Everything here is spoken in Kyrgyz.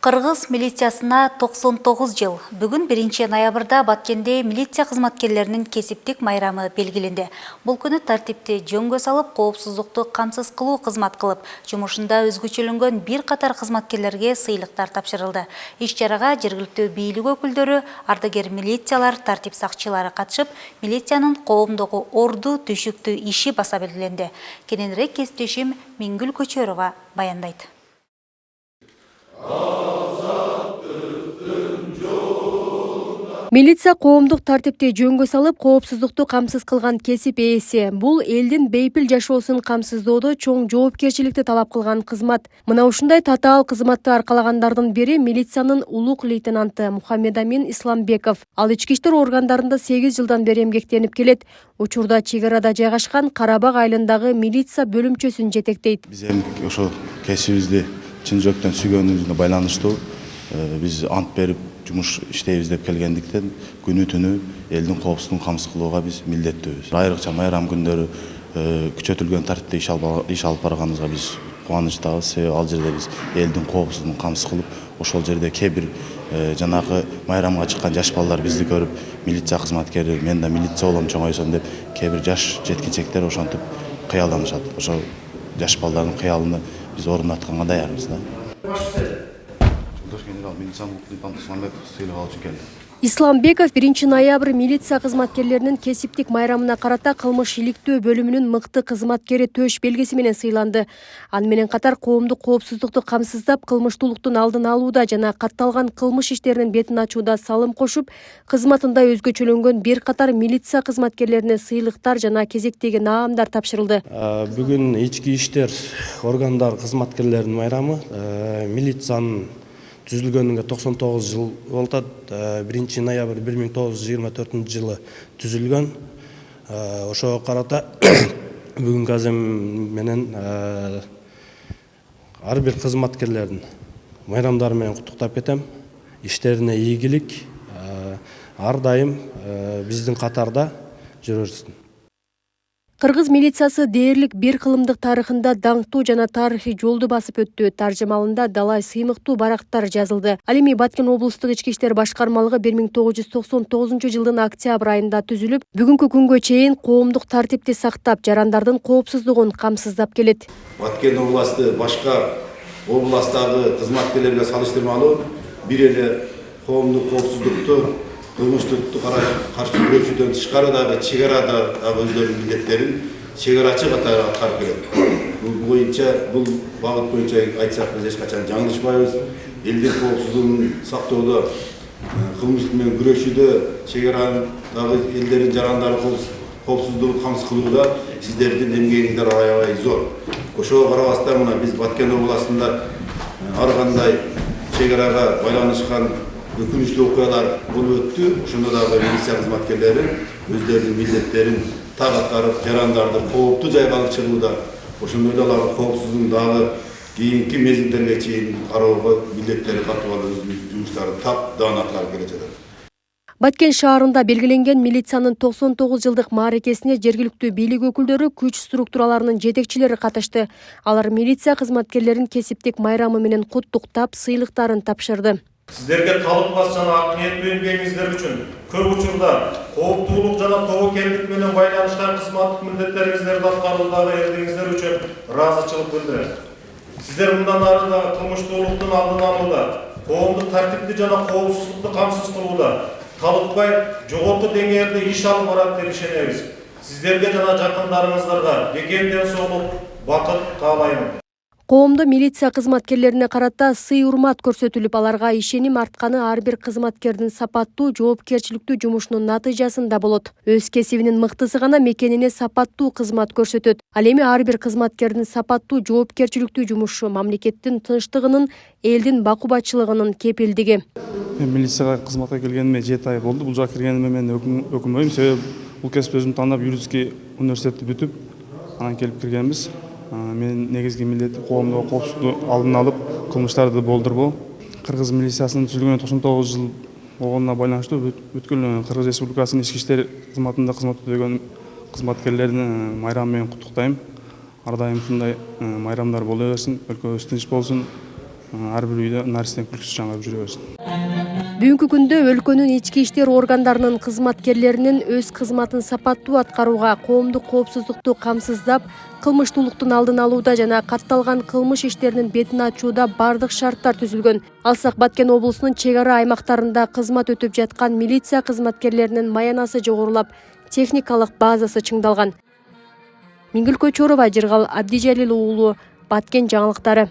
Кыргыз милициясына 99 жыл. Бүгін 1 ноябрда Баткенде милиция кызматкерлеринин кесиптик майрамы белгиленди. Бул күнү тартипти жөнгө салып, коопсуздукту камсыз кылуу кызмат кылып, жумушунда өзгөчөлөнгөн бир катар кызматкерлерге сыйлыктар тапшырылды. Иш-чарага жергиликтүү бийлик өкүлдөрү, ардагер милициялар, тартип сакчылары катышып, милициянын коомдогу орду, түшүктүү иши баса белгиленди. Кененирээк кесиптешим Мингүл Көчөрова баяндайт. Милиция коомдук тартипти жөнгө салып, коопсуздукту камсыз кылган кесип ээси. Бул элдин бейпил жашоосун камсыздоодо чоң жоопкерчиликти талап кылган кызмат. Мына ушундай татаал кызматты аркалагандардын бири милициянын улук лейтенанты Мухаммедамин Исламбеков. Ал ички иштер органдарында 8 жылдан бери эмгектенип келет. Учурда чек арада жайгашкан Карабак айылындагы милиция бөлүмчөсүн жетектейт. Биз ошо кесибибизди чын жүрөктөн сүйгөнүбүзгө байланыштуу биз ант берип жумуш иштейбиз деп келгендиктен күнү түнү элдин коопсуздугун камсыз кылууга биз милдеттүүбүз. Айрыкча майрам күндөрү күчөтүлгөн тартипте иш алып барганыбызга биз кубанычтабыз. Себеби ал жерде биз элдин коопсуздугун камсыз кылып, ошол жерде кээ бир жанагы майрамга чыккан жаш балдар бизди көрүп, милиция кызматкери, мен да милиция болом чоңойсом деп кээ бир жаш жеткинчектер ошентип кыялданышат. Ошол жаш балдардын кыялын биз орундатканга даярбыз да. Исламбеков 1 ноябрь милиция кызматкерлеринин кесиптик майрамына карата кылмыш иликтөө бөлүмүнүн мыкты кызматкери төш белгиси менен сыйланды. Аны менен катар коомдук коопсуздукту камсыздап, кылмыштуулуктун алдын алууда жана катталган кылмыш иштеринин бетин ачууда салым кошуп, кызматында өзгөчөлөнгөн бир катар милиция кызматкерлерине сыйлыктар жана кезектеги наамдар тапшырылды. Бүгүн ички иштер органдар кызматкерлеринин майрамы милициянын түзүлгөнүнө 99 жыл болуп атат. 1 ноябрь 1924 жылы түзүлгөн. Ошого карата бүгүнкү азем менен ар бир кызматкерлердин майрамдары менен куттуктап кетем. Иштерине ийгилик, ар дайым биздин катарда жүрө берсин. Кыргыз милициясы дээрлик бир кылымдык тарыхында даңктуу жана тарыхый жолду басып өттү. Таржымалында далай сыймыктуу барактар жазылды. Ал эми Баткен облустук ички иштер башкармалыгы 1999 жылдын октябрь айында түзүлүп, бүгүнкү күнгө чейин коомдук тартипти сактап, жарандардын коопсуздугун камсыздап келет. Баткен областы башка областтагы кызматкерлерге салыштырмалуу бир эле коомдук коопсуздукту кылмыштыкка каршы күрөшүүдөн тышкары дагы чек арада өздөрүнүн милдеттерин чек арачы катары аткарып келет. Бул багыт боюнча айтсак биз эч качан жаңылышпайбыз. Элдин коопсуздугун сактоодо, кылмыш менен күрөшүүдө, чек арадагы элдердин жарандардын коопсуздугун камсыз кылууда сиздердин эмгегиңиздер аябай зор. Ошого карабастан мына биз Баткен областында ар кандай чек арага байланышкан өкүнүчтүү окуялар болуп өттү. Ошондо дагы милиция кызматкерлери өздөрүнүн милдеттерин так аткарып, жарандарды кооптуу жайга алып чыгууда, ошондой эле алардын коопсуздугун дагы кийинки мезгилдерге чейин кароого милдеттери катуу алып өзүнүн жумуштарын таптан аткарып келе жатат. Баткен шаарында белгиленген милициянын 99 жылдык мааракесине жергиликтүү бийлик өкүлдөрү, күч структураларынын жетекчилери катышты. Алар милиция кызматкерлерин кесиптик майрамы менен куттуктап, сыйлыктарын тапшырды. Сиздерге талыкпас жана ак ниеттүү эмгегиңиздер үчүн көп учурда кооптуулук жана тобокелдик менен байланышкан кызматтык милдеттериңиздерди аткаруудагы эрдигиңиздер үчүн ыраазычылык билдирем. Сиздер мындан ары да кылмыштуулуктун алдын алууда, коомдук тартипти жана коопсуздукту камсыз кылууда талыкпай жогорку деңгээлде иш алып барат деп ишенебиз. Сиздерге жана жакындарыңыздарга бекем ден соолук, бакыт каалайм. Коомдо милиция кызматкерлерине карата сый-урмат көрсөтүлүп, аларга ишеним артканы ар бир кызматкердин сапаттуу, жоопкерчиликтүү жумушунун натыйжасында болот. Өз кесибинин мыктысы гана мекенине сапаттуу кызмат көрсөтөт. Ал эми ар бир кызматкердин сапаттуу, жоопкерчиликтүү жумушу мамлекеттин тынчтыгынын, элдин бакубатчылыгынын кепилдиги. Мен милицияга кызматка келгениме 7 ай болду. Бул жака келгениме мен өкүнбөйм. Себеби бул кесипти өзүм тандап, юридический университетти бүтүп, анан келип киргенбиз. Мен негизги милдет коомдогу коопсуздукту алдын алып, кылмыштарды болдурбоо. Кыргыз милициясынын түзүлгөнүнө 99 жыл болгонуна байланыштуу бүткүл Кыргыз Республикасынын ички иштер кызматында кызмат өтөгөн кызматкерлерин майрамы менен куттуктайм. Ар дайым ушундай майрамдар боло берсин, өлкөбүз тынч болсун. ар бир үйдө наристен күлкүсү чаңырап жүрө берсин. Бүгүнкү күндө өлкөнүн ички иштер органдарынын кызматкерлеринин өз кызматын сапаттуу аткарууга, коомдук коопсуздукту камсыздап, кылмыштуулуктун алдын алууда жана катталган кылмыш иштеринин бетин ачууда бардык шарттар түзүлгөн. Алсак Баткен облусунун чек ара аймактарында кызмат өтүп жаткан милиция кызматкерлеринин маянасы жогорулап, техникалык базасы чыңдалган. Миңгүл Көчөрова, Жыргал Абдижалил уулу, Баткен жаңылыктары.